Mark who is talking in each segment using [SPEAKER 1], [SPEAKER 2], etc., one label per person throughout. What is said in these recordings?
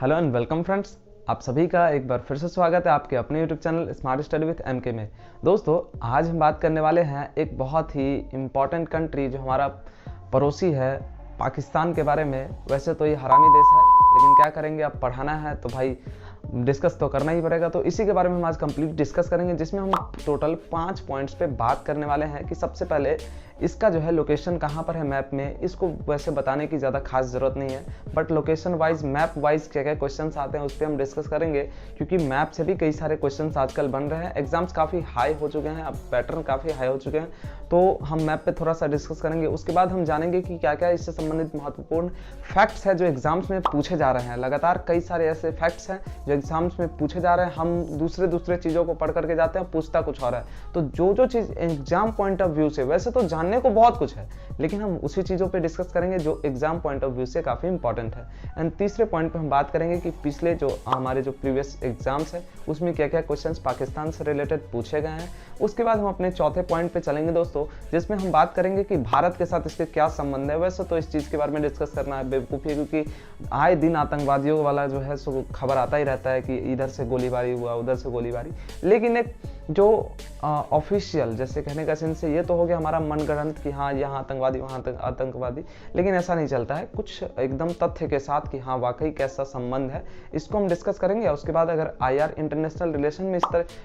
[SPEAKER 1] Hello and welcome friends. आप सभी का एक बार फिर से स्वागत है आपके अपने YouTube channel smart study with MK में। दोस्तों, आज हम बात करने वाले हैं एक बहुत ही इम्पॉर्टेंट कंट्री जो हमारा पड़ोसी है, पाकिस्तान के बारे में। वैसे तो ये हरामी देश है, लेकिन क्या करेंगे, अब पढ़ाना है तो भाई डिस्कस तो करना ही पड़ेगा। तो इसी के बारे में हम आज कंप्लीट डिस्कस करेंगे, जिसमें हम टोटल 5 पॉइंट्स पे बात करने वाले हैं कि सबसे पहले इसका जो है लोकेशन कहाँ पर है मैप में। इसको वैसे बताने की ज़्यादा खास ज़रूरत नहीं है, but location wise map wise क्या क्या क्वेश्चंस आते हैं उस पर हम डिस्कस करेंगे, क्योंकि मैप से भी कई सारे क्वेश्चंस आजकल बन रहे हैं। एग्जाम्स काफ़ी हाई हो चुके हैं, अब पैटर्न काफ़ी हाई हो चुके हैं, तो हम मैप पे थोड़ा सा डिस्कस करेंगे। उसके बाद हम जानेंगे कि क्या क्या इससे संबंधित महत्वपूर्ण फैक्ट्स है जो एग्जाम्स में पूछे जा रहे हैं। लगातार कई सारे ऐसे फैक्ट्स हैं जो एग्जाम्स में पूछे जा रहे हैं। हम दूसरे चीज़ों को पढ़ करके जाते हैं, पूछता कुछ और है। तो जो चीज़ एग्जाम पॉइंट ऑफ व्यू से, वैसे तो जानने को बहुत कुछ है, लेकिन हम उसी चीज़ों पे डिस्कस करेंगे जो एग्जाम पॉइंट ऑफ व्यू से काफ़ी इंपॉर्टेंट है। एंड तीसरे पॉइंट पे हम बात करेंगे कि पिछले जो हमारे जो प्रीवियस एग्जाम्स है उसमें क्या क्या क्वेश्चंस पाकिस्तान से रिलेटेड पूछे गए हैं। उसके बाद हम अपने चौथे पॉइंट पे चलेंगे दोस्तों, जिसमें हम बात करेंगे कि भारत के साथ इसके क्या संबंध है। वैसे तो इस चीज़ के बारे में डिस्कस करना है बेवकूफ़ी है, क्योंकि आए दिन आतंकवादियों वाला जो है सो खबर आता ही रहता है कि इधर से गोलीबारी हुआ, उधर से गोलीबारी। लेकिन एक जो ऑफिशियल, जैसे कहने का सेंस है, ये तो हो गया हमारा मनगढ़ंत कि हाँ यहाँ आतंकवादी वहाँ आतंकवादी, लेकिन ऐसा नहीं चलता है। कुछ एकदम तथ्य के साथ कि हाँ वाकई कैसा संबंध है, इसको हम डिस्कस करेंगे। उसके बाद अगर आईआर इंटरनेशनल रिलेशन में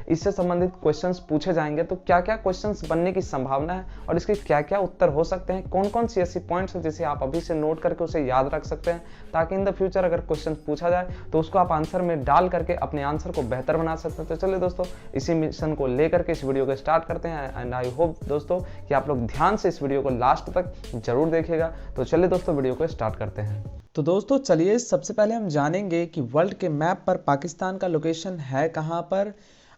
[SPEAKER 1] इससे संबंधित क्वेश्चंस पूछे जाएंगे तो क्या क्या क्वेश्चंस बनने की संभावना है और इसके क्या क्या उत्तर हो सकते हैं, कौन कौन सी ऐसी पॉइंट्स हैं जिसे आप अभी से नोट करके उसे याद रख सकते हैं, ताकि इन द फ्यूचर अगर क्वेश्चन पूछा जाए तो उसको आप आंसर में डाल करके अपने आंसर को बेहतर बना सकते हैं। तो चलिए दोस्तों, इसी मिशन को लेकर के इस वीडियो को स्टार्ट करते हैं। एंड आई होप दोस्तों कि आप लोग ध्यान से इस वीडियो को लास्ट तक जरूर देखिएगा। तो चलिए दोस्तों, वीडियो को स्टार्ट करते हैं।
[SPEAKER 2] तो दोस्तों चलिए सबसे पहले हम जानेंगे कि वर्ल्ड के मैप पर पाकिस्तान का लोकेशन है कहाँ पर।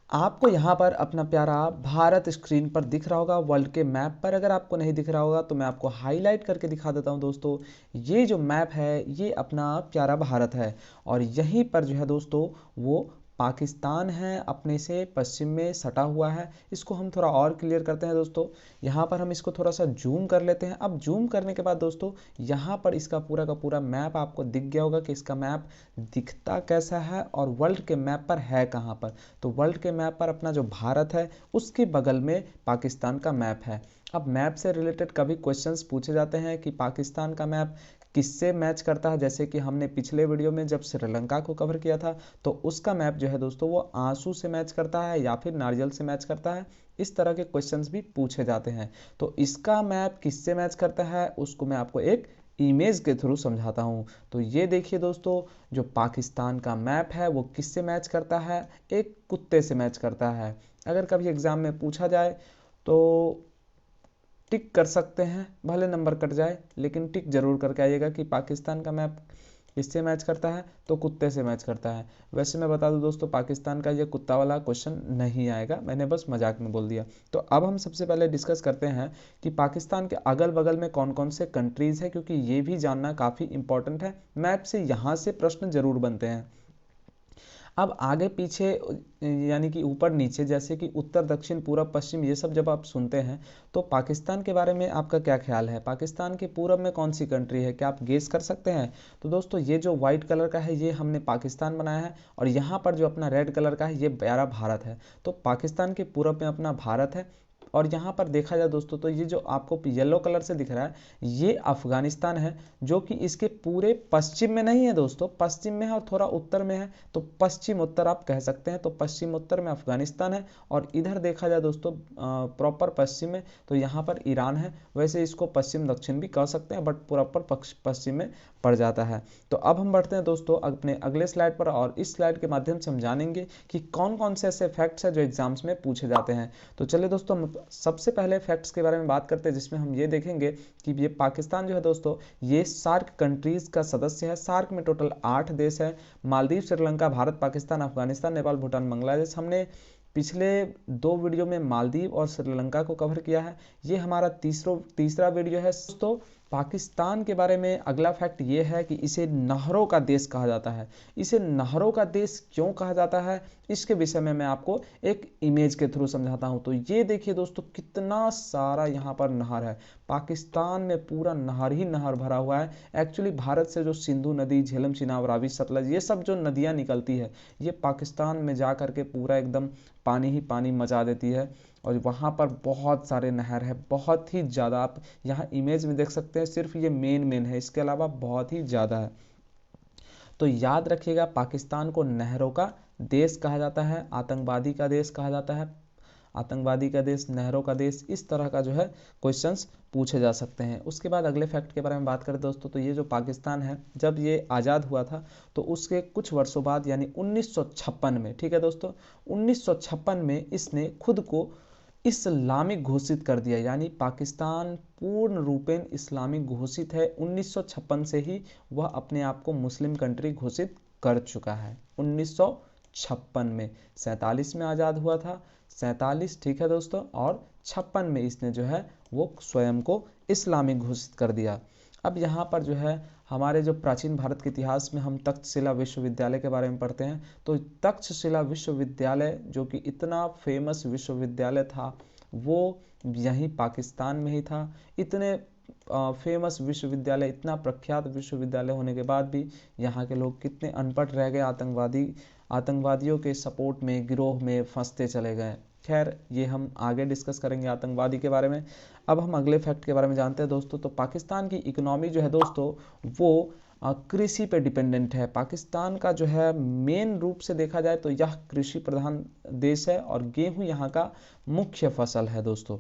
[SPEAKER 2] आपको यहाँ पर अपना प्यारा भारत स्क्रीन पर दिख रहा होगा वर्ल्ड के मैप पर। अगर आपको नहीं दिख रहा होगा तो मैं आपको हाईलाइट करके दिखा देता हूँ दोस्तों। ये जो मैप है ये अपना प्यारा भारत है, और यहीं पर जो है दोस्तों वो पाकिस्तान है, अपने से पश्चिम में सटा हुआ है। इसको हम थोड़ा और क्लियर करते हैं दोस्तों। यहाँ पर हम इसको थोड़ा सा जूम कर लेते हैं। अब जूम करने के बाद दोस्तों यहाँ पर इसका पूरा का पूरा मैप आपको दिख गया होगा कि इसका मैप दिखता कैसा है और वर्ल्ड के मैप पर है कहाँ पर। तो वर्ल्ड के मैप पर अपना जो भारत है उसके बगल में पाकिस्तान का मैप है। अब मैप से रिलेटेड कभी क्वेश्चंस पूछे जाते हैं कि पाकिस्तान का मैप किससे मैच करता है। जैसे कि हमने पिछले वीडियो में जब श्रीलंका को कवर किया था तो उसका मैप जो है दोस्तों वो आंसू से मैच करता है या फिर नारियल से मैच करता है। इस तरह के क्वेश्चंस भी पूछे जाते हैं। तो इसका मैप किससे मैच करता है उसको मैं आपको एक इमेज के थ्रू समझाता हूँ। तो ये देखिए दोस्तों, जो पाकिस्तान का मैप है वो किससे मैच करता है, एक कुत्ते से मैच करता है। अगर कभी एग्जाम में पूछा जाए तो टिक कर सकते हैं, भले नंबर कट जाए लेकिन टिक जरूर करके आइएगा कि पाकिस्तान का मैप इससे मैच करता है तो कुत्ते से मैच करता है। वैसे मैं बता दूं दोस्तों, पाकिस्तान का ये कुत्ता वाला क्वेश्चन नहीं आएगा, मैंने बस मजाक में बोल दिया। तो अब हम सबसे पहले डिस्कस करते हैं कि पाकिस्तान के अगल बगल में कौन कौन से कंट्रीज है, क्योंकि ये भी जानना काफ़ी इंपॉर्टेंट है। मैप से यहाँ से प्रश्न जरूर बनते हैं। अब आगे पीछे यानी कि ऊपर नीचे, जैसे कि उत्तर दक्षिण पूरब पश्चिम, ये सब जब आप सुनते हैं तो पाकिस्तान के बारे में आपका क्या ख्याल है। पाकिस्तान के पूरब में कौन सी कंट्री है, क्या आप गेस कर सकते हैं। तो दोस्तों ये जो व्हाइट कलर का है ये हमने पाकिस्तान बनाया है, और यहाँ पर जो अपना रेड कलर का है ये प्यारा भारत है। तो पाकिस्तान के पूरब में अपना भारत है, और यहाँ पर देखा जाए दोस्तों तो ये जो आपको येलो कलर से दिख रहा है ये अफगानिस्तान है, जो कि इसके पूरे पश्चिम में नहीं है दोस्तों, पश्चिम में है और थोड़ा उत्तर में है। तो पश्चिम उत्तर आप कह सकते हैं। तो पश्चिम उत्तर में अफगानिस्तान है, और इधर देखा जाए दोस्तों प्रॉपर पश्चिम में तो यहाँ पर ईरान है। वैसे इसको पश्चिम दक्षिण भी कह सकते हैं, बट प्रॉपर पश्चिम में पड़ जाता है। तो अब हम बढ़ते हैं दोस्तों अपने अगले स्लाइड पर, और इस स्लाइड के माध्यम से हम जानेंगे कि कौन कौन से ऐसे फैक्ट्स हैं जो एग्जाम्स में पूछे जाते हैं। तो चलिए दोस्तों, सबसे पहले फैक्ट्स के बारे में बात करते हैं, जिसमें हम ये देखेंगे कि ये पाकिस्तान जो है दोस्तों ये सार्क कंट्रीज का सदस्य है। सार्क में टोटल 8 देश है: मालदीव, श्रीलंका, भारत, पाकिस्तान, अफगानिस्तान, नेपाल, भूटान, बांग्लादेश। हमने पिछले 2 वीडियो में मालदीव और श्रीलंका को कवर किया है। ये हमारा तीसरा वीडियो है दोस्तों। पाकिस्तान के बारे में अगला फैक्ट ये है कि इसे नहरों का देश कहा जाता है। इसे नहरों का देश क्यों कहा जाता है, इसके विषय में मैं आपको एक इमेज के थ्रू समझाता हूं। तो ये देखिए दोस्तों, कितना सारा यहाँ पर नहर है। पाकिस्तान में पूरा नहर ही नहर भरा हुआ है। एक्चुअली भारत से जो सिंधु नदी, झेलम, चिनाब, रावी, सतलज, ये सब जो नदियाँ निकलती है, ये पाकिस्तान में जा करके पूरा एकदम पानी ही पानी मचा देती है। और वहाँ पर बहुत सारे नहर है, बहुत ही ज़्यादा। आप यहाँ इमेज में देख सकते हैं, सिर्फ ये मेन है, इसके अलावा बहुत ही ज़्यादा है। तो याद रखिएगा, पाकिस्तान को नहरों का देश कहा जाता है, आतंकवादी का देश कहा जाता है, आतंकवादी का देश, नहरों का देश, इस तरह का जो है क्वेश्चंस पूछे जा सकते हैं। उसके बाद अगले फैक्ट के बारे में बात करें दोस्तों, तो ये जो पाकिस्तान है, जब ये आज़ाद हुआ था तो उसके कुछ वर्षों बाद यानी 1956 में, ठीक है दोस्तों, 1956 में इसने खुद को इस्लामिक घोषित कर दिया। यानी पाकिस्तान पूर्ण रूपेण इस्लामिक घोषित है। 1956 से ही वह अपने आप को मुस्लिम कंट्री घोषित कर चुका है। 1956 में, 47 में आज़ाद हुआ था, 47, ठीक है दोस्तों, और 56 में इसने जो है वो स्वयं को इस्लामिक घोषित कर दिया। अब यहाँ पर जो है हमारे जो प्राचीन भारत के इतिहास में हम तक्षशिला विश्वविद्यालय के बारे में पढ़ते हैं। तो तक्षशिला विश्वविद्यालय जो कि इतना फेमस विश्वविद्यालय था, वो यहीं पाकिस्तान में ही था। इतने फेमस विश्वविद्यालय, इतना प्रख्यात विश्वविद्यालय होने के बाद भी यहाँ के लोग कितने अनपढ़ रह गए, आतंकवादियों के सपोर्ट में, गिरोह में फंसते चले गए। खैर, ये हम आगे डिस्कस करेंगे आतंकवादी के बारे में। अब हम अगले फैक्ट के बारे में जानते हैं दोस्तों। तो पाकिस्तान की इकोनॉमी जो है दोस्तों, वो कृषि पे डिपेंडेंट है। पाकिस्तान का जो है मेन रूप से देखा जाए तो यह कृषि प्रधान देश है और गेहूं यहाँ का मुख्य फसल है दोस्तों।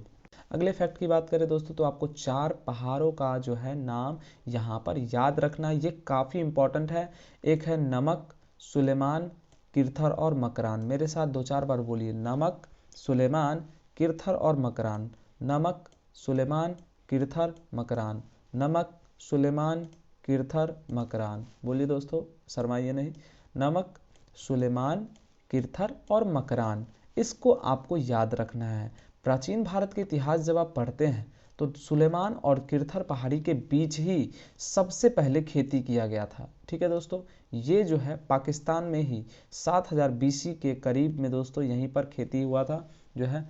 [SPEAKER 2] अगले फैक्ट की बात करें दोस्तों, तो आपको 4 पहाड़ों का जो है नाम यहाँ पर याद रखना है, ये काफ़ी इंपॉर्टेंट है। एक है नमक, सुलेमान, किरथर और मकरान। मेरे साथ 2-4 बार बोलिए, नमक, सुलेमान, किरथर और मकरान। नमक, सुलेमान, किरथर, मकरान। नमक, सुलेमान, किरथर, मकरान। बोलिए दोस्तों, शर्माइए नहीं। नमक, सुलेमान, किरथर और मकरान, इसको आपको याद रखना है। प्राचीन भारत के इतिहास जब आप पढ़ते हैं तो सुलेमान और किरथर पहाड़ी के बीच ही सबसे पहले खेती किया गया था। ठीक है दोस्तों, ये जो है पाकिस्तान में ही 7000 BC के करीब में दोस्तों यहीं पर खेती हुआ था जो है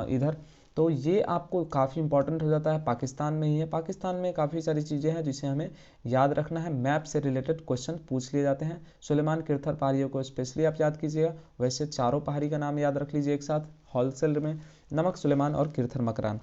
[SPEAKER 2] इधर। तो ये आपको काफ़ी इंपॉर्टेंट हो जाता है, पाकिस्तान में ही है। पाकिस्तान में काफ़ी सारी चीज़ें हैं जिसे हमें याद रखना है। मैप से रिलेटेड क्वेश्चन पूछ लिए जाते हैं। सुलेमान, किरथर पहाड़ियों को स्पेशली आप याद कीजिएगा। वैसे चारों पहाड़ी का नाम याद रख लीजिए एक साथ होलसेल में, नमक, सुलेमान और किरथर, मकरान।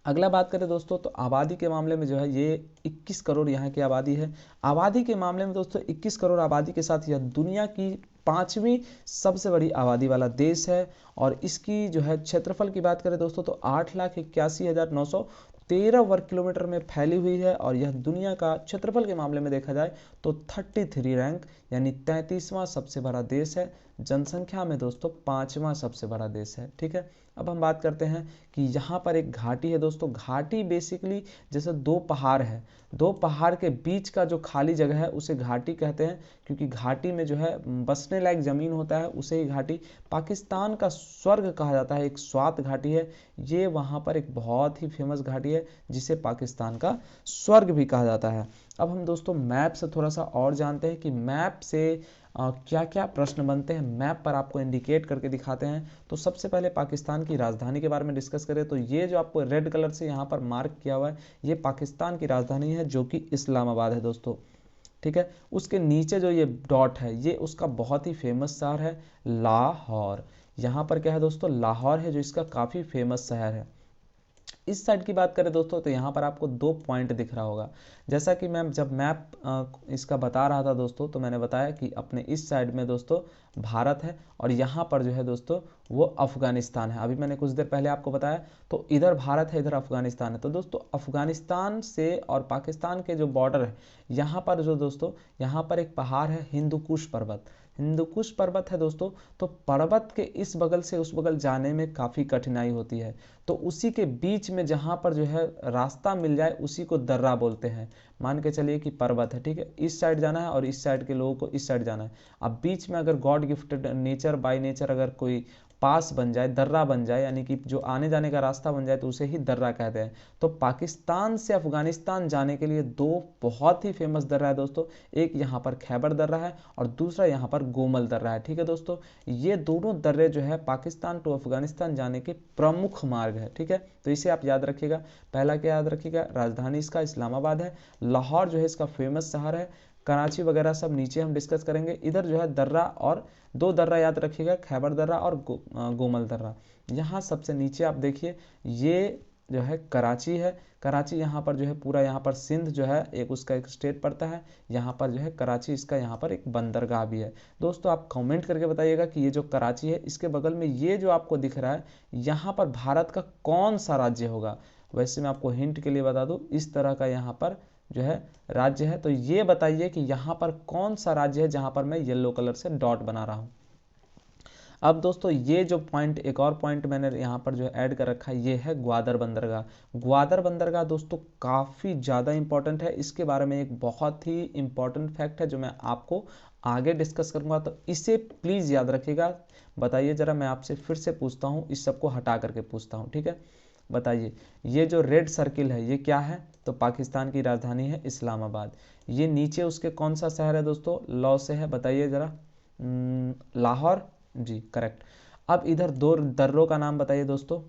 [SPEAKER 2] अगला बात करें दोस्तों, तो आबादी के मामले में जो है ये 21 करोड़ यहाँ की आबादी है। आबादी के मामले में दोस्तों 21 करोड़ आबादी के साथ यह दुनिया की 5वीं सबसे बड़ी आबादी वाला देश है। और इसकी जो है क्षेत्रफल की बात करें दोस्तों, तो 8,81,913 वर्ग किलोमीटर में फैली हुई है। और यह दुनिया का क्षेत्रफल के मामले में देखा जाए तो 33 रैंक यानी 33वां सबसे बड़ा देश है। जनसंख्या में दोस्तों 5वां सबसे बड़ा देश है। ठीक है, अब हम बात करते हैं कि यहाँ पर एक घाटी है दोस्तों। घाटी बेसिकली जैसे 2 पहाड़ है, 2 पहाड़ के बीच का जो खाली जगह है उसे घाटी कहते हैं, क्योंकि घाटी में जो है बसने लायक ज़मीन होता है, उसे ही घाटी। पाकिस्तान का स्वर्ग कहा जाता है, एक स्वात घाटी है ये, वहाँ पर एक बहुत ही फेमस घाटी है जिसे पाकिस्तान का स्वर्ग भी कहा जाता है। अब हम दोस्तों मैप से थोड़ा सा और जानते हैं कि मैप से क्या क्या प्रश्न बनते हैं। मैप पर आपको इंडिकेट करके दिखाते हैं। तो सबसे पहले पाकिस्तान की राजधानी के बारे में डिस्कस करें तो ये जो आपको रेड कलर से यहाँ पर मार्क किया हुआ है, ये पाकिस्तान की राजधानी है जो कि इस्लामाबाद है दोस्तों। ठीक है, उसके नीचे जो ये डॉट है ये उसका बहुत ही फेमस शहर है लाहौर। यहाँ पर क्या है दोस्तों, लाहौर है जो इसका काफ़ी फेमस शहर है। इस साइड की बात करें दोस्तों तो यहाँ पर आपको 2 पॉइंट दिख रहा होगा। जैसा कि मैं जब मैप इसका बता रहा था दोस्तों, तो मैंने बताया कि अपने इस साइड में दोस्तों भारत है और यहाँ पर जो है दोस्तों वो अफगानिस्तान है। अभी मैंने कुछ देर पहले आपको बताया, तो इधर भारत है, इधर अफगानिस्तान है। तो दोस्तों अफगानिस्तान से और पाकिस्तान के जो बॉर्डर है, यहाँ पर जो दोस्तों यहाँ पर एक पहाड़ है हिंदुकुश पर्वत। हिंदुकुश पर्वत है दोस्तों, तो पर्वत के इस बगल से उस बगल जाने में काफ़ी कठिनाई होती है। तो उसी के बीच में जहाँ पर जो है रास्ता मिल जाए उसी को दर्रा बोलते हैं। मान के चलिए कि पर्वत है, ठीक है, इस साइड जाना है और इस साइड के लोगों को इस साइड जाना है। अब बीच में अगर God gifted nature by nature अगर कोई पास बन जाए, दर्रा बन जाए, यानी कि जो आने जाने का रास्ता बन जाए, तो उसे ही दर्रा कहते हैं। तो पाकिस्तान से अफगानिस्तान जाने के लिए दो बहुत ही फेमस दर्रा है दोस्तों, एक यहाँ पर खैबर दर्रा है और दूसरा यहाँ पर गोमल दर्रा है, ठीक है दोस्तों। ये दोनों दर्रे जो है पाकिस्तान टू अफगानिस्तान जाने के प्रमुख मार्ग है, ठीक है। तो इसे आप याद रखिएगा। पहला क्या याद रखिएगा, राजधानी इसका इस्लामाबाद है, लाहौर जो है इसका फेमस शहर है, कराची वगैरह सब नीचे हम डिस्कस करेंगे। इधर जो है दर्रा और दो दर्रा याद रखिएगा, खैबर दर्रा और गोमल दर्रा। यहाँ सबसे नीचे आप देखिए, ये जो है कराची है, कराची यहाँ पर जो है पूरा यहाँ पर सिंध जो है एक उसका एक स्टेट पड़ता है, यहाँ पर जो है कराची इसका यहाँ पर एक बंदरगाह भी है। दोस्तों आप कमेंट करके बताइएगा कि ये जो कराची है इसके बगल में ये जो आपको दिख रहा है, यहाँ पर भारत का कौन सा राज्य होगा। वैसे मैं आपको हिंट के लिए बता दूँ, इस तरह का यहाँ पर जो है राज्य है, तो ये बताइए कि यहाँ पर कौन सा राज्य है जहाँ पर मैं येलो कलर से डॉट बना रहा हूँ। अब दोस्तों ये जो पॉइंट, एक और पॉइंट मैंने यहाँ पर जो ऐड कर रखा है, ये है ग्वादर बंदरगाह। ग्वादर बंदरगाह दोस्तों काफ़ी ज़्यादा इंपॉर्टेंट है, इसके बारे में एक बहुत ही इंपॉर्टेंट फैक्ट है जो मैं आपको आगे डिस्कस करूँगा, तो इसे प्लीज़ याद रखिएगा। बताइए ज़रा, मैं आपसे फिर से पूछता हूँ, इस सबको हटा करके पूछता हूँ, ठीक है। बताइए ये जो रेड सर्किल है ये क्या है, तो पाकिस्तान की राजधानी है इस्लामाबाद। ये नीचे उसके कौन सा शहर है दोस्तों, लौ से है, बताइए ज़रा। लाहौर, जी करेक्ट। अब इधर दो दर्रों का नाम बताइए दोस्तों,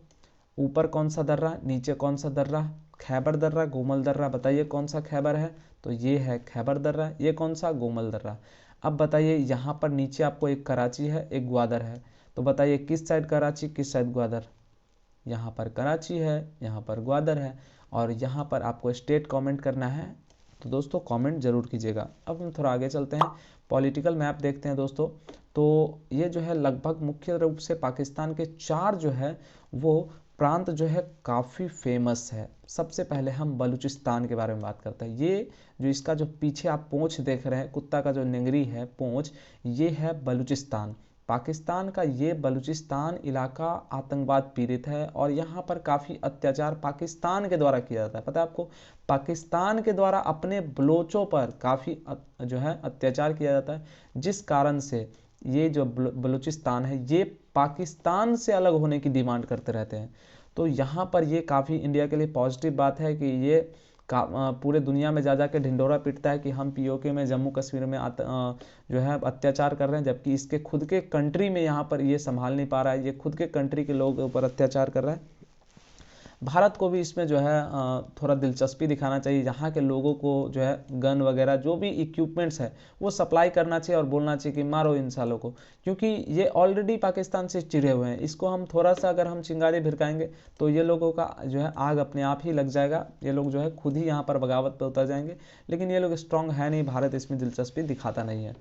[SPEAKER 2] ऊपर कौन सा दर्रा, नीचे कौन सा दर्रा, खैबर दर्रा, गोमल दर्रा। बताइए कौन सा खैबर है, तो ये है खैबर दर्रा, ये कौन सा, गोमल दर्रा। अब बताइए यहाँ पर नीचे आपको एक कराची है, एक ग्वादर है, तो बताइए किस साइड कराची, किस साइड ग्वादर। यहाँ पर कराची है, यहाँ पर ग्वादर है, और यहाँ पर आपको स्टेट कमेंट करना है, तो दोस्तों कमेंट जरूर कीजिएगा। अब हम थोड़ा आगे चलते हैं, पॉलिटिकल मैप देखते हैं दोस्तों। तो ये जो है लगभग मुख्य रूप से पाकिस्तान के चार जो है वो प्रांत जो है काफ़ी फेमस है। सबसे पहले हम बलूचिस्तान के बारे में बात करते हैं। ये जो इसका जो पीछे आप पूंछ देख रहे हैं, कुत्ता का जो निंगरी है पूंछ, ये है बलूचिस्तान। पाकिस्तान का ये बलूचिस्तान इलाका आतंकवाद पीड़ित है और यहाँ पर काफ़ी अत्याचार पाकिस्तान के द्वारा किया जाता है। पता है आपको, पाकिस्तान के द्वारा अपने बलोचों पर काफ़ी जो है अत्याचार किया जाता है, जिस कारण से ये जो बलूचिस्तान है ये पाकिस्तान से अलग होने की डिमांड करते रहते हैं। तो यहाँ पर ये काफ़ी इंडिया के लिए पॉजिटिव बात है कि ये पूरे दुनिया में जा के ढिंढोरा पीटता है कि हम पीओके में, जम्मू कश्मीर में जो है अत्याचार कर रहे हैं, जबकि इसके खुद के कंट्री में यहाँ पर ये संभाल नहीं पा रहा है, ये खुद के कंट्री के लोगों के ऊपर अत्याचार कर रहा है। भारत को भी इसमें जो है थोड़ा दिलचस्पी दिखाना चाहिए, यहाँ के लोगों को जो है गन वगैरह जो भी इक्विपमेंट्स है वो सप्लाई करना चाहिए और बोलना चाहिए कि मारो इन सालों को, क्योंकि ये ऑलरेडी पाकिस्तान से चिढ़े हुए हैं। इसको हम थोड़ा सा अगर हम चिंगारी भिड़काएंगे तो ये लोगों का जो है आग अपने आप ही लग जाएगा, ये लोग जो है खुद ही यहाँ पर बगावत पर उतर जाएंगे। लेकिन ये लोग स्ट्रांग है नहीं, भारत इसमें दिलचस्पी दिखाता नहीं है।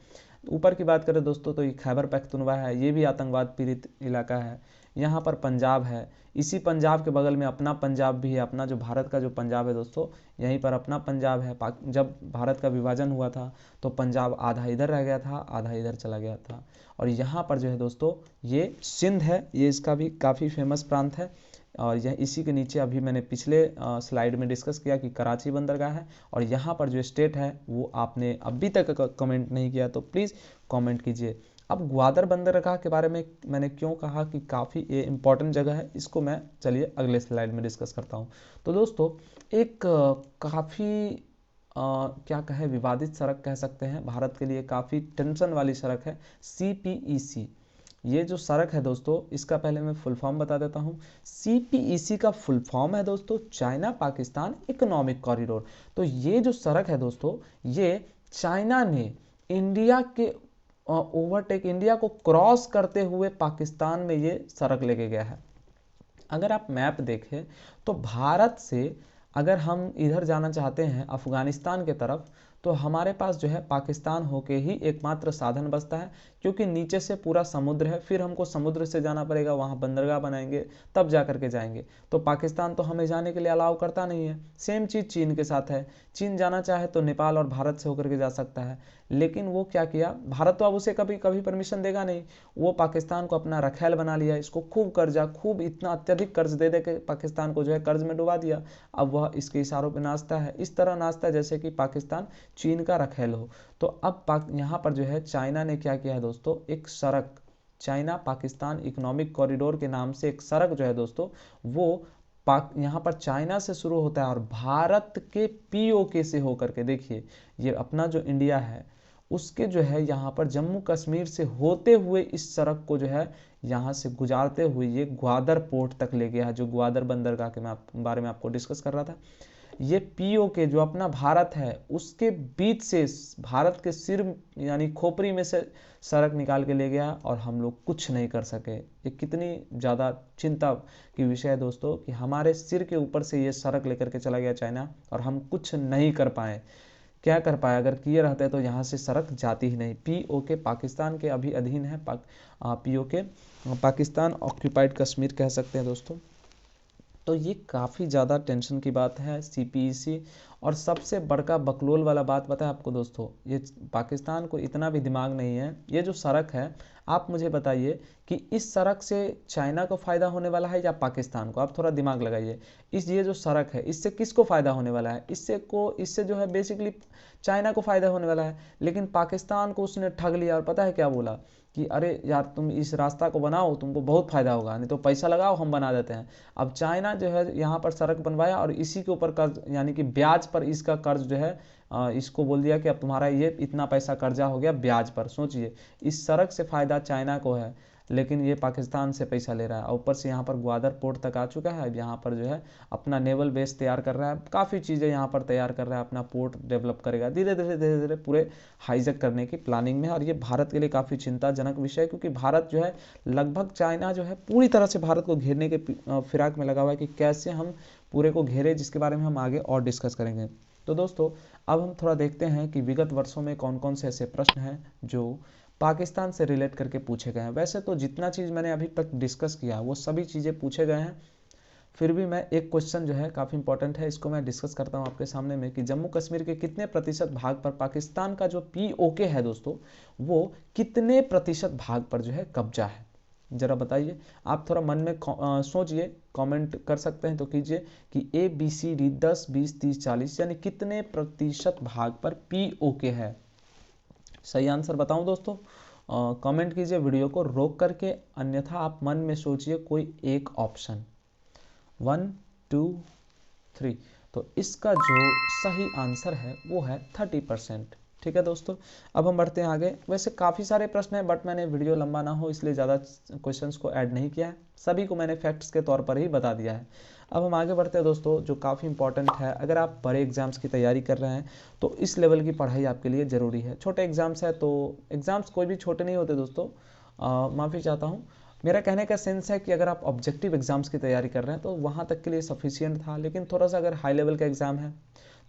[SPEAKER 2] ऊपर की बात करें दोस्तों तो ये खैबर पख्तूनख्वा है, ये भी आतंकवाद पीड़ित इलाका है। यहाँ पर पंजाब है, इसी पंजाब के बगल में अपना पंजाब भी है, अपना जो भारत का जो पंजाब है दोस्तों, यहीं पर अपना पंजाब है। जब भारत का विभाजन हुआ था तो पंजाब आधा इधर रह गया था, आधा इधर चला गया था। और यहाँ पर जो है दोस्तों ये सिंध है, ये इसका भी काफ़ी फेमस प्रांत है। और यह इसी के नीचे अभी मैंने पिछले स्लाइड में डिस्कस किया कि कराची बंदरगाह है। और यहाँ पर जो स्टेट है वो आपने अभी तक कमेंट नहीं किया तो प्लीज़ कमेंट कीजिए। अब ग्वादर बंदरगाह के बारे में मैंने क्यों कहा कि काफ़ी ये इंपॉर्टेंट जगह है, इसको मैं चलिए अगले स्लाइड में डिस्कस करता हूँ। तो दोस्तों एक काफ़ी क्या कहें, विवादित सड़क कह सकते हैं, भारत के लिए काफ़ी टेंशन वाली सड़क है, CPEC। ये जो सड़क है दोस्तों, इसका पहले मैं फुल फॉर्म बता देता हूँ। CPEC का फुल फॉर्म है दोस्तों चाइना पाकिस्तान इकोनॉमिक कॉरिडोर। तो ये जो सड़क है दोस्तों, ये चाइना ने इंडिया के ओवरटेक, इंडिया को क्रॉस करते हुए पाकिस्तान में ये सड़क लेके गया है। अगर आप मैप देखें तो भारत से अगर हम इधर जाना चाहते हैं अफगानिस्तान के तरफ, तो हमारे पास जो है पाकिस्तान होके ही एकमात्र साधन बचता है, क्योंकि नीचे से पूरा समुद्र है, फिर हमको समुद्र से जाना पड़ेगा, वहाँ बंदरगाह बनाएंगे तब जा करके जाएंगे। तो पाकिस्तान तो हमें जाने के लिए अलाउ करता नहीं है। सेम चीज़ चीन के साथ है, चीन जाना चाहे तो नेपाल और भारत से होकर के जा सकता है, लेकिन वो क्या किया, भारत तो अब उसे कभी कभी परमिशन देगा नहीं, वो पाकिस्तान को अपना रखैल बना लिया, इसको खूब कर्जा, खूब इतना अत्यधिक कर्ज दे दे के पाकिस्तान को जो है कर्ज में डुबा दिया। अब वह इसके इशारों पे नाचता है, इस तरह नाचता है जैसे कि पाकिस्तान चीन का रखैल हो। तो अब यहाँ पर जो है चाइना ने क्या किया है दोस्तों, एक सड़क, चाइना पाकिस्तान इकोनॉमिक कॉरिडोर के नाम से एक सड़क जो है दोस्तों, वो यहाँ पर चाइना से शुरू होता है और भारत के पीओके से होकर के, देखिए ये अपना जो इंडिया है उसके जो है यहाँ पर जम्मू कश्मीर से होते हुए इस सड़क को जो है यहाँ से गुजारते हुए ये ग्वादर पोर्ट तक ले गया है, जो ग्वादर बंदरगाह के बारे में आपको डिस्कस कर रहा था। ये पीओके जो अपना भारत है उसके बीच से भारत के सिर यानी खोपड़ी में से सड़क निकाल के ले गया और हम लोग कुछ नहीं कर सके। ये कितनी ज़्यादा चिंता की विषय है दोस्तों कि हमारे सिर के ऊपर से ये सड़क लेकर के चला गया चाइना और हम कुछ नहीं कर पाए। क्या कर पाए, अगर किए रहते तो यहाँ से सड़क जाती ही नहीं। पीओके पाकिस्तान के अभी अधीन है, पीओके पाकिस्तान ऑक्यूपाइड कश्मीर कह सकते हैं दोस्तों। तो ये काफ़ी ज़्यादा टेंशन की बात है सीपीईसी। और सबसे बड़का बकलोल वाला बात पता है आपको दोस्तों, ये पाकिस्तान को इतना भी दिमाग नहीं है। ये जो सड़क है, आप मुझे बताइए कि इस सड़क से चाइना को फ़ायदा होने वाला है या पाकिस्तान को, आप थोड़ा दिमाग लगाइए। ये जो सड़क है इससे किसको फ़ायदा होने वाला है, इससे जो है बेसिकली चाइना को फ़ायदा होने वाला है, लेकिन पाकिस्तान को उसने ठग लिया। और पता है क्या बोला कि अरे यार तुम इस रास्ता को बनाओ, तुमको बहुत फ़ायदा होगा, नहीं तो पैसा लगाओ हम बना देते हैं। अब चाइना जो है यहाँ पर सड़क बनवाया और इसी के ऊपर कर्ज यानी कि ब्याज पर इसका कर्ज जो है इसको बोल दिया कि अब तुम्हारा ये इतना पैसा कर्जा हो गया ब्याज पर। सोचिए, इस सड़क से फ़ायदा चाइना को है, लेकिन ये पाकिस्तान से पैसा ले रहा है। ऊपर से यहाँ पर ग्वादर पोर्ट तक आ चुका है, अब यहाँ पर जो है अपना नेवल बेस तैयार कर रहा है, काफ़ी चीज़ें यहाँ पर तैयार कर रहा है, अपना पोर्ट डेवलप करेगा धीरे धीरे धीरे धीरे, पूरे हाईजैक करने की प्लानिंग में। और ये भारत के लिए काफ़ी चिंताजनक विषय है, क्योंकि भारत जो है लगभग चाइना जो है पूरी तरह से भारत को घेरने के फिराक में लगा हुआ है कि कैसे हम पूरे को घेरे, जिसके बारे में हम आगे और डिस्कस करेंगे। तो दोस्तों अब हम थोड़ा देखते हैं कि विगत वर्षों में कौन कौन से ऐसे प्रश्न हैं जो पाकिस्तान से रिलेट करके पूछे गए हैं। वैसे तो जितना चीज़ मैंने अभी तक डिस्कस किया वो सभी चीज़ें पूछे गए हैं, फिर भी मैं एक क्वेश्चन जो है काफ़ी इंपॉर्टेंट है, इसको मैं डिस्कस करता हूँ आपके सामने में कि जम्मू कश्मीर के कितने प्रतिशत भाग पर पाकिस्तान का जो पीओके है दोस्तों, वो कितने प्रतिशत भाग पर जो है कब्जा है, जरा बताइए। आप थोड़ा मन में सोचिए, कमेंट कर सकते हैं तो कीजिए कि ABCD 10 20 30 40 यानी कितने प्रतिशत भाग पर पीओके है। सही आंसर बताऊं दोस्तों, कमेंट कीजिए वीडियो को रोक करके, अन्यथा आप मन में सोचिए कोई एक ऑप्शन। 1 2 3, तो इसका जो सही आंसर है वो है 30%। ठीक है दोस्तों, अब हम बढ़ते हैं आगे। वैसे काफ़ी सारे प्रश्न हैं, बट मैंने वीडियो लंबा ना हो इसलिए ज़्यादा क्वेश्चंस को ऐड नहीं किया है, सभी को मैंने फैक्ट्स के तौर पर ही बता दिया है। अब हम आगे बढ़ते हैं दोस्तों, जो काफ़ी इंपॉर्टेंट है। अगर आप बड़े एग्जाम्स की तैयारी कर रहे हैं तो इस लेवल की पढ़ाई आपके लिए ज़रूरी है। छोटे एग्जाम्स है तो एग्ज़ाम्स कोई भी छोटे नहीं होते दोस्तों, माफ़ी चाहता हूँ। मेरा कहने का सेंस है कि अगर आप ऑब्जेक्टिव एग्जाम्स की तैयारी कर रहे हैं तो वहाँ तक के लिए सफिशियंट था, लेकिन थोड़ा सा अगर हाई लेवल का एग्ज़ाम है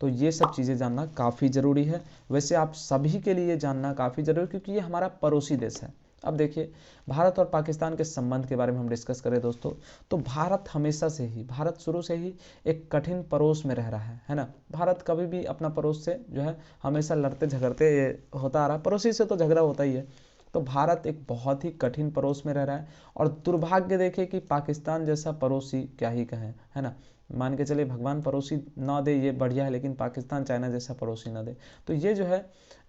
[SPEAKER 2] तो ये सब चीज़ें जानना काफ़ी ज़रूरी है। वैसे आप सभी के लिए जानना काफ़ी ज़रूरी है, क्योंकि ये हमारा पड़ोसी देश है। अब देखिए, भारत और पाकिस्तान के संबंध के बारे में हम डिस्कस करें दोस्तों, तो भारत शुरू से ही एक कठिन पड़ोस में रह रहा है ना। भारत कभी भी अपना पड़ोस से जो है हमेशा लड़ते झगड़ते होता आ रहा, पड़ोसी से तो झगड़ा होता ही है। तो भारत एक बहुत ही कठिन पड़ोस में रह रहा है, और दुर्भाग्य देखे कि पाकिस्तान जैसा पड़ोसी क्या ही कहें, है ना। मान के चलिए भगवान पड़ोसी ना दे ये बढ़िया है, लेकिन पाकिस्तान चाइना जैसा पड़ोसी ना दे, तो ये जो है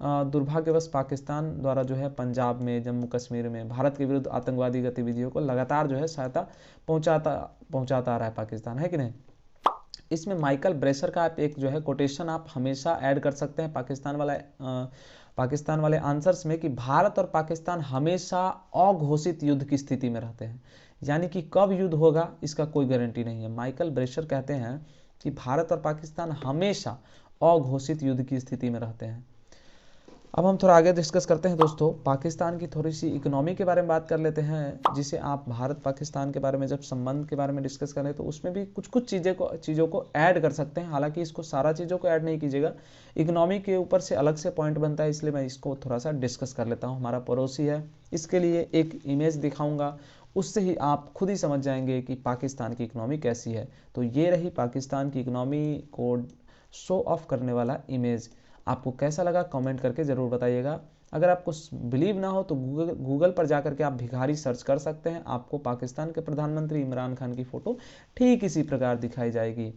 [SPEAKER 2] दुर्भाग्यवश पाकिस्तान द्वारा जो है पंजाब में, जम्मू कश्मीर में भारत के विरुद्ध आतंकवादी गतिविधियों को लगातार जो है सहायता पहुंचाता आ रहा है पाकिस्तान, है कि नहीं। इसमें माइकल ब्रेशर का आप एक जो है कोटेशन आप हमेशा ऐड कर सकते हैं पाकिस्तान वाले आंसर्स में, कि भारत और पाकिस्तान हमेशा अघोषित युद्ध की स्थिति में रहते हैं, यानी कि कब युद्ध होगा इसका कोई गारंटी नहीं है। माइकल ब्रेशर कहते हैं कि भारत और पाकिस्तान हमेशा अघोषित युद्ध की स्थिति में रहते हैं। अब हम थोड़ा आगे डिस्कस करते हैं दोस्तों, पाकिस्तान की थोड़ी सी इकोनॉमी के बारे में बात कर लेते हैं, जिसे आप भारत पाकिस्तान के बारे में जब संबंध के बारे में डिस्कस करें तो उसमें भी कुछ कुछ चीज़ों को ऐड कर सकते हैं। हालांकि इसको सारा चीज़ों को ऐड नहीं कीजिएगा, इकोनॉमी के ऊपर से अलग से पॉइंट बनता है, इसलिए मैं इसको थोड़ा सा डिस्कस कर लेता हूँ। हमारा पड़ोसी है, इसके लिए एक इमेज दिखाऊंगा, उससे ही आप खुद ही समझ जाएंगे कि पाकिस्तान की इकोनॉमी कैसी है। तो ये रही पाकिस्तान की इकोनॉमी को शो ऑफ करने वाला इमेज। आपको कैसा लगा कमेंट करके ज़रूर बताइएगा। अगर आपको बिलीव ना हो तो गूगल पर जाकर के आप भिखारी सर्च कर सकते हैं, आपको पाकिस्तान के प्रधानमंत्री इमरान खान की फ़ोटो ठीक इसी प्रकार दिखाई जाएगी।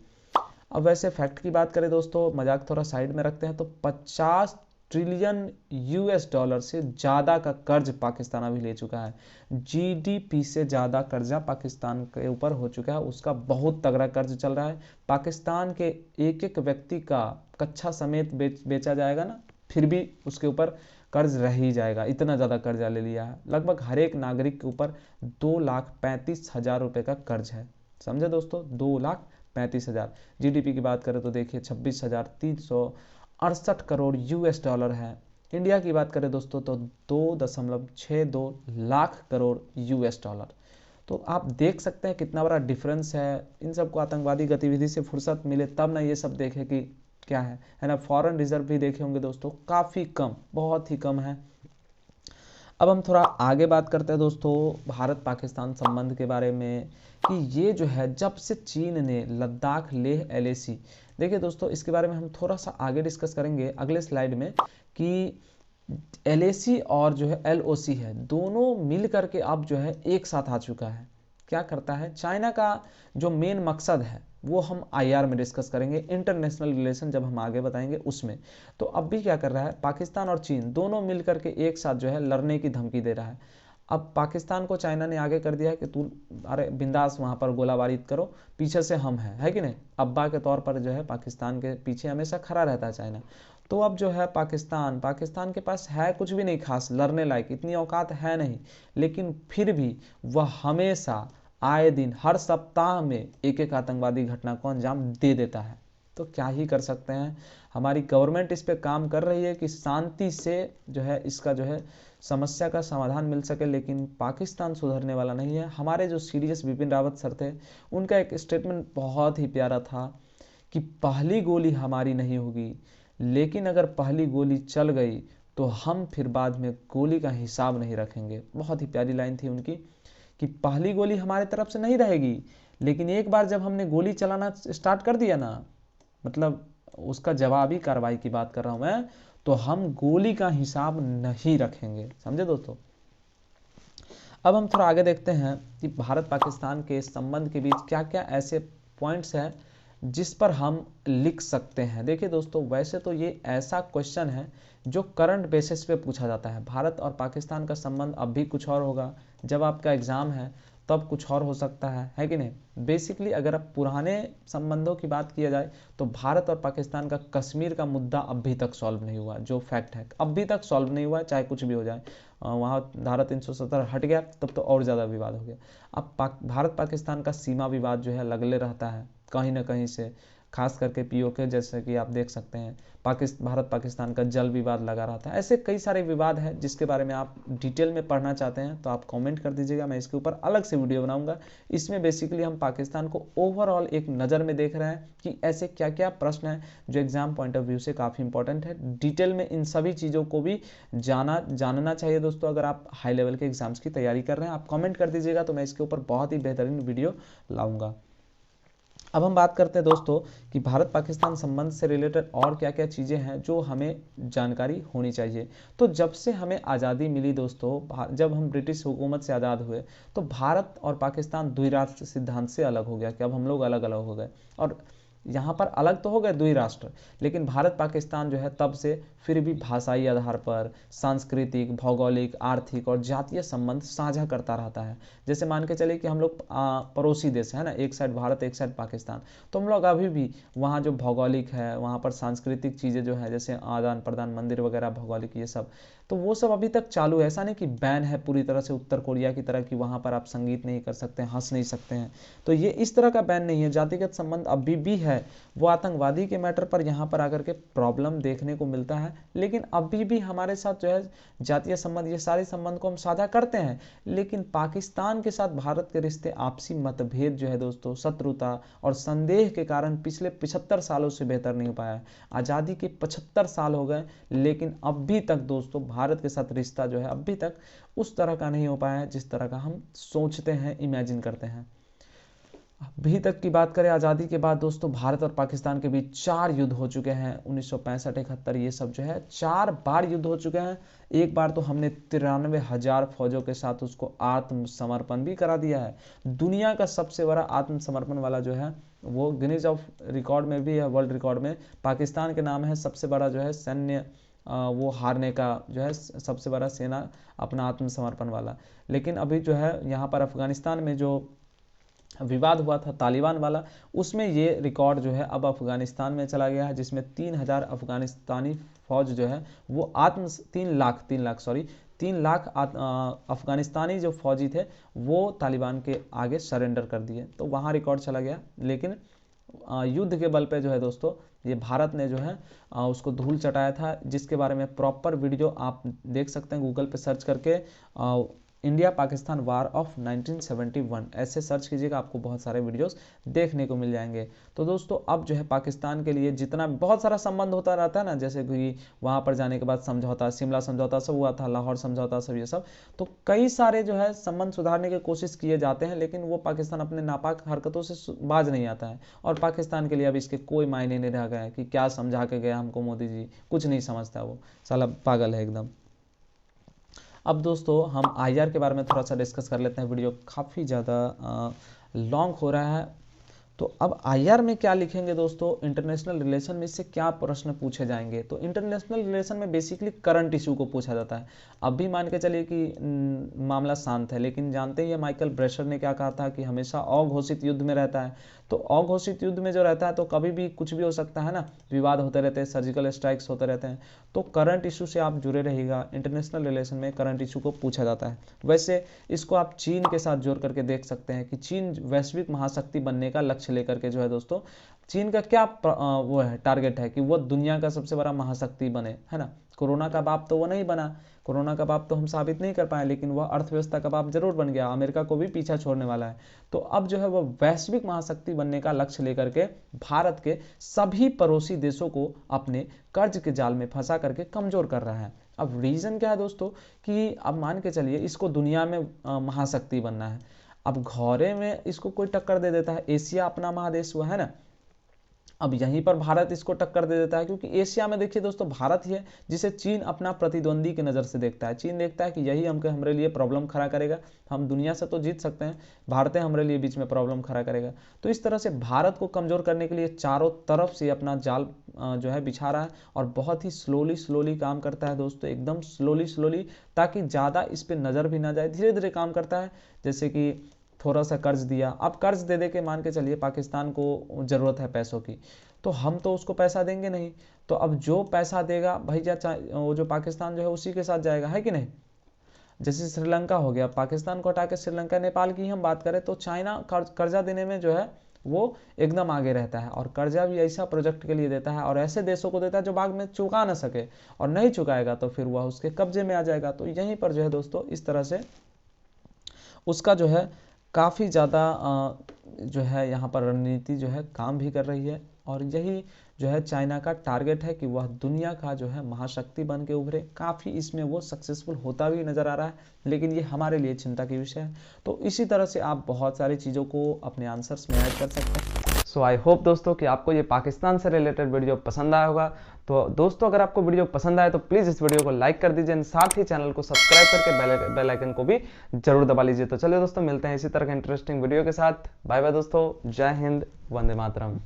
[SPEAKER 2] अब वैसे फैक्ट की बात करें दोस्तों, मजाक थोड़ा साइड में रखते हैं, तो 50 ट्रिलियन यूएस डॉलर से ज़्यादा का कर्ज पाकिस्तान अभी ले चुका है। जीडीपी से ज़्यादा कर्जा पाकिस्तान के ऊपर हो चुका है, उसका बहुत तगड़ा कर्ज चल रहा है। पाकिस्तान के एक एक व्यक्ति का कच्चा समेत बेचा जाएगा ना, फिर भी उसके ऊपर कर्ज रह ही जाएगा, इतना ज़्यादा कर्जा ले लिया है। लगभग हर एक नागरिक के ऊपर 2,35,000 रुपये का कर्ज है। समझे दोस्तों, 2,35,000। जीडीपी की बात करें तो देखिए 26,368 करोड़ यूएस डॉलर है। इंडिया की बात करें दोस्तों तो 2.62 लाख करोड़ यूएस डॉलर। तो आप देख सकते हैं कितना बड़ा डिफरेंस है। इन सबको आतंकवादी गतिविधि से फुर्सत मिले तब ना ये सब देखे कि क्या है ना। फॉरेन रिजर्व भी देखे होंगे दोस्तों, काफ़ी कम, बहुत ही कम है। अब हम थोड़ा आगे बात करते हैं दोस्तों भारत पाकिस्तान संबंध के बारे में, कि ये जो है जब से चीन ने लद्दाख लेह एलएसी, देखिए दोस्तों इसके बारे में हम थोड़ा सा आगे डिस्कस करेंगे अगले स्लाइड में, कि एलएसी और जो है एलओसी है, दोनों मिल करके अब जो है एक साथ आ चुका है। क्या करता है चाइना का जो मेन मकसद है वो हम आईआर में डिस्कस करेंगे, इंटरनेशनल रिलेशन जब हम आगे बताएंगे उसमें। तो अब भी क्या कर रहा है, पाकिस्तान और चीन दोनों मिल करके एक साथ जो है लड़ने की धमकी दे रहा है। अब पाकिस्तान को चाइना ने आगे कर दिया है कि तू अरे बिंदास वहाँ पर गोलाबारी करो, पीछे से हम हैं, है कि नहीं। अब्बा के तौर पर जो है पाकिस्तान के पीछे हमेशा खड़ा रहता है चाइना। तो अब जो है पाकिस्तान के पास है कुछ भी नहीं खास लड़ने लायक, इतनी औकात है नहीं, लेकिन फिर भी वह हमेशा आए दिन हर सप्ताह में एक एक आतंकवादी घटना को अंजाम दे देता है। तो क्या ही कर सकते हैं, हमारी गवर्नमेंट इस पे काम कर रही है कि शांति से जो है इसका जो है समस्या का समाधान मिल सके, लेकिन पाकिस्तान सुधरने वाला नहीं है। हमारे जो सीडीएस बिपिन रावत सर थे, उनका एक स्टेटमेंट बहुत ही प्यारा था कि पहली गोली हमारी नहीं होगी, लेकिन अगर पहली गोली चल गई तो हम फिर बाद में गोली का हिसाब नहीं रखेंगे। बहुत ही प्यारी लाइन थी उनकी, कि पहली गोली हमारे तरफ से नहीं रहेगी, लेकिन एक बार जब हमने गोली चलाना स्टार्ट कर दिया ना, मतलब उसका जवाबी कार्रवाई की बात कर रहा हूं मैं, तो हम गोली का हिसाब नहीं रखेंगे। समझे दोस्तों। अब हम थोड़ा आगे देखते हैं कि भारत पाकिस्तान के संबंध के बीच क्या क्या ऐसे पॉइंट्स हैं जिस पर हम लिख सकते हैं। देखिए दोस्तों, वैसे तो ये ऐसा क्वेश्चन है जो करंट बेसिस पे पूछा जाता है। भारत और पाकिस्तान का संबंध अब भी कुछ और होगा, जब आपका एग्जाम है तब कुछ और हो सकता है कि नहीं। बेसिकली अगर अब पुराने संबंधों की बात किया जाए तो भारत और पाकिस्तान का कश्मीर का मुद्दा अभी तक सॉल्व नहीं हुआ, जो फैक्ट है अभी तक सॉल्व नहीं हुआ, चाहे कुछ भी हो जाए। वहाँ धारा 370 हट गया तब तो और ज़्यादा विवाद हो गया। अब भारत पाकिस्तान का सीमा विवाद जो है लगले रहता है कहीं ना कहीं से, खास करके पीओके, जैसे कि आप देख सकते हैं भारत पाकिस्तान का जल विवाद लगा रहता है। ऐसे कई सारे विवाद हैं जिसके बारे में आप डिटेल में पढ़ना चाहते हैं तो आप कमेंट कर दीजिएगा, मैं इसके ऊपर अलग से वीडियो बनाऊंगा। इसमें बेसिकली हम पाकिस्तान को ओवरऑल एक नज़र में देख रहे हैं कि ऐसे क्या क्या प्रश्न हैं जो एग्जाम पॉइंट ऑफ व्यू से काफ़ी इंपॉर्टेंट है। डिटेल में इन सभी चीज़ों को भी जानना चाहिए दोस्तों। अगर आप हाई लेवल के एग्जाम्स की तैयारी कर रहे हैं, आप कमेंट कर दीजिएगा तो मैं इसके ऊपर बहुत ही बेहतरीन वीडियो लाऊंगा। अब हम बात करते हैं दोस्तों कि भारत पाकिस्तान संबंध से रिलेटेड और क्या क्या चीज़ें हैं जो हमें जानकारी होनी चाहिए। तो जब से हमें आज़ादी मिली दोस्तों, जब हम ब्रिटिश हुकूमत से आज़ाद हुए, तो भारत और पाकिस्तान द्विराष्ट्र सिद्धांत से अलग हो गया कि अब हम लोग अलग अलग हो गए। और यहाँ पर अलग तो हो गए द्विराष्ट्र, लेकिन भारत पाकिस्तान जो है तब से फिर भी भाषाई आधार पर सांस्कृतिक, भौगोलिक, आर्थिक और जातीय संबंध साझा करता रहता है। जैसे मान के चलिए कि हम लोग पड़ोसी देश है ना, एक साइड भारत एक साइड पाकिस्तान, तो हम लोग अभी भी वहाँ जो भौगोलिक है, वहाँ पर सांस्कृतिक चीज़ें जो है जैसे आदान प्रदान, मंदिर वगैरह भौगोलिक ये सब, तो वो सब अभी तक चालू है। ऐसा नहीं कि बैन है पूरी तरह से उत्तर कोरिया की तरह कि वहाँ पर आप संगीत नहीं कर सकते हैं, हंस नहीं सकते हैं। तो ये इस तरह का बैन नहीं है, जातिगत संबंध अभी भी है। वो आतंकवादी के मैटर पर यहाँ पर आकर के प्रॉब्लम देखने को मिलता है, लेकिन अभी भी हमारे साथ जो है जातीय संबंध, ये सारे संबंध को हम साझा करते हैं। लेकिन पाकिस्तान के साथ भारत के रिश्ते आपसी मतभेद जो है दोस्तों, शत्रुता और संदेह के कारण पिछले 75 सालों से बेहतर नहीं हो पाया है। आज़ादी के 75 साल हो गए, लेकिन अभी तक दोस्तों भारत के साथ रिश्ता जो है अभी तक उस तरह का नहीं हो पाया है जिस तरह का हम सोचते हैं, इमेजिन करते हैं। अभी तक की बात करें आज़ादी के बाद दोस्तों, भारत और पाकिस्तान के बीच 4 युद्ध हो चुके हैं। 1965, 71, ये सब जो है 4 बार युद्ध हो चुके हैं। एक बार तो हमने 93,000 फौजों के साथ उसको आत्मसमर्पण भी करा दिया है। दुनिया का सबसे बड़ा आत्मसमर्पण वाला जो है वो गिनीज ऑफ रिकॉर्ड में भी है, वर्ल्ड रिकॉर्ड में पाकिस्तान के नाम है। सबसे बड़ा जो है सैन्य वो हारने का जो है सबसे बड़ा सेना अपना आत्मसमर्पण वाला। लेकिन अभी जो है यहाँ पर अफगानिस्तान में जो विवाद हुआ था तालिबान वाला, उसमें ये रिकॉर्ड जो है अब अफगानिस्तान में चला गया है, जिसमें 3,000 अफगानिस्तानी फौज जो है वो 3 लाख अफगानिस्तानी जो फौजी थे वो तालिबान के आगे सरेंडर कर दिए। तो वहाँ रिकॉर्ड चला गया। लेकिन युद्ध के बल पे जो है दोस्तों, ये भारत ने जो है उसको धूल चटाया था, जिसके बारे में प्रॉपर वीडियो आप देख सकते हैं गूगल पे सर्च करके। इंडिया पाकिस्तान वार ऑफ 1971 ऐसे सर्च कीजिएगा, आपको बहुत सारे वीडियोस देखने को मिल जाएंगे। तो दोस्तों अब जो है पाकिस्तान के लिए जितना बहुत सारा संबंध होता रहता है ना, जैसे कि वहाँ पर जाने के बाद समझौता, शिमला समझौता सब हुआ था, लाहौर समझौता सब, ये सब तो कई सारे जो है संबंध सुधारने की कोशिश किए जाते हैं, लेकिन वो पाकिस्तान अपने नापाक हरकतों से बाज नहीं आता है। और पाकिस्तान के लिए अब इसके कोई मायने नहीं रह गए हैं कि क्या समझा के गया हमको मोदी जी, कुछ नहीं समझता, वो साला पागल है एकदम। अब दोस्तों हम आईआर के बारे में थोड़ा सा डिस्कस कर लेते हैं, वीडियो काफ़ी ज़्यादा लॉन्ग हो रहा है। तो अब आईआर में क्या लिखेंगे दोस्तों, इंटरनेशनल रिलेशन में इससे क्या प्रश्न पूछे जाएंगे। तो इंटरनेशनल रिलेशन में बेसिकली करंट इशू को पूछा जाता है। अब भी मान के चलिए कि मामला शांत है, लेकिन जानते ही माइकल ब्रेशर ने क्या कहा था कि हमेशा अघोषित युद्ध में रहता है। तो अघोषित युद्ध में जो रहता है तो कभी भी कुछ भी हो सकता है ना, विवाद होते रहते हैं, सर्जिकल स्ट्राइक्स होते रहते हैं। तो करंट इशू से आप जुड़े रहिएगा, इंटरनेशनल रिलेशन में करंट इशू को पूछा जाता है। वैसे इसको आप चीन के साथ जोड़ करके देख सकते हैं कि चीन वैश्विक महाशक्ति बनने का लक्ष्य लेकर के जो है दोस्तों, चीन का क्या वो है टारगेट है कि वो दुनिया का सबसे बड़ा महाशक्ति बने, है ना। कोरोना का बाप तो वो नहीं बना, कोरोना का बाप तो हम साबित नहीं कर पाए, लेकिन वह अर्थव्यवस्था का बाप जरूर बन गया, अमेरिका को भी पीछा छोड़ने वाला है। तो अब जो है वो वैश्विक महाशक्ति बनने का लक्ष्य लेकर के भारत के सभी पड़ोसी देशों को अपने कर्ज के जाल में फंसा करके कमजोर कर रहा है। अब रीजन क्या है दोस्तों कि अब मान के चलिए इसको दुनिया में महाशक्ति बनना है। अब घौरे में इसको कोई टक्कर दे देता है, एशिया अपना महादेश हुआ है ना, अब यहीं पर भारत इसको टक्कर दे देता है, क्योंकि एशिया में देखिए दोस्तों भारत ही है जिसे चीन अपना प्रतिद्वंदी की नज़र से देखता है। चीन देखता है कि यही हमारे लिए प्रॉब्लम खड़ा करेगा, हम दुनिया से तो जीत सकते हैं, भारत हमारे लिए बीच में प्रॉब्लम खड़ा करेगा। तो इस तरह से भारत को कमज़ोर करने के लिए चारों तरफ से अपना जाल जो है बिछा रहा है, और बहुत ही स्लोली काम करता है दोस्तों, एकदम स्लोली, ताकि ज़्यादा इस पर नज़र भी ना जाए, धीरे धीरे काम करता है। जैसे कि थोड़ा सा कर्ज दिया, अब कर्ज दे के मान के चलिए पाकिस्तान को ज़रूरत है पैसों की, तो हम तो उसको पैसा देंगे नहीं, तो अब जो पैसा देगा भैया वो जो पाकिस्तान जो है उसी के साथ जाएगा, है कि नहीं। जैसे श्रीलंका हो गया, पाकिस्तान को हटा के श्रीलंका, नेपाल की हम बात करें तो चाइना कर्जा देने में जो है वो एकदम आगे रहता है, और कर्जा भी ऐसा प्रोजेक्ट के लिए देता है और ऐसे देशों को देता है जो बाद में चुका ना सके, और नहीं चुकाएगा तो फिर वह उसके कब्जे में आ जाएगा। तो यहीं पर जो है दोस्तों इस तरह से उसका जो है काफ़ी ज़्यादा जो है यहाँ पर रणनीति जो है काम भी कर रही है, और यही जो है चाइना का टारगेट है कि वह दुनिया का जो है महाशक्ति बन के उभरे। काफ़ी इसमें वो सक्सेसफुल होता भी नज़र आ रहा है, लेकिन ये हमारे लिए चिंता की विषय है। तो इसी तरह से आप बहुत सारी चीज़ों को अपने आंसर्स में ऐड कर सकते हैं।
[SPEAKER 1] सो आई होप दोस्तों कि आपको ये पाकिस्तान से रिलेटेड वीडियो पसंद आया होगा। तो दोस्तों अगर आपको वीडियो पसंद आए तो प्लीज़ इस वीडियो को लाइक कर दीजिए, साथ ही चैनल को सब्सक्राइब करके बेल आइकन को भी जरूर दबा लीजिए। तो चलिए दोस्तों मिलते हैं इसी तरह के इंटरेस्टिंग वीडियो के साथ। बाय बाय दोस्तों, जय हिंद, वंदे मातरम।